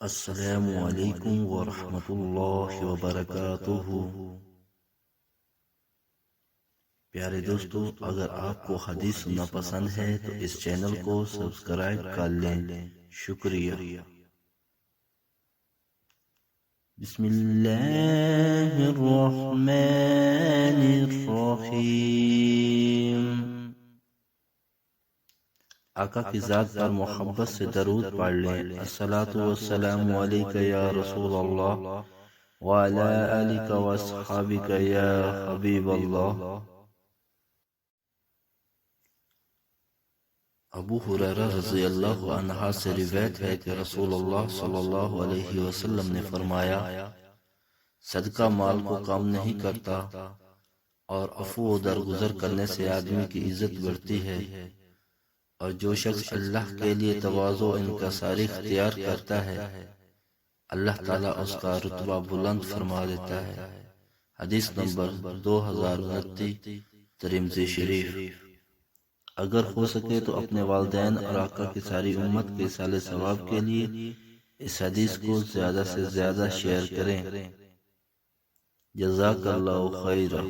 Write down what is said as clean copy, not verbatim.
السلام علیکم ورحمۃ اللہ وبرکاتہ۔ پیارے دوستو، اگر آپ کو حدیث سننا پسند ہے تو اس چینل کو سبسکرائب کر لیں۔ شکریہ۔ بسم اللہ الرحمن الرحیم۔ آقا کی ذات پر محبت سے درود پڑھ لیں۔ الصلاۃ والسلام علیک یا رسول اللہ وعلی آلک واصحابک یا حبیب اللہ۔ ابو ہریرہ رضی اللہ عنہ سے روایت ہے کہ رسول اللہ صلی اللہ علیہ وسلم نے فرمایا، صدقہ مال کو کم نہیں کرتا اور عفو و درگزر کرنے سے آدمی کی عزت بڑھتی ہے، اور جو شخص اللہ کے لیے تواضع و انکساری اختیار کرتا ہے اللہ تعالیٰ اس کا رتبہ بلند فرما دیتا ہے۔ حدیث نمبر 2029، ترمذی شریف۔ اگر ہو سکے تو اپنے والدین اور آقا کی ساری امت کے ایصال ثواب کے لیے اس حدیث کو زیادہ سے زیادہ شیئر کریں۔ جزاک اللہ خیرہ۔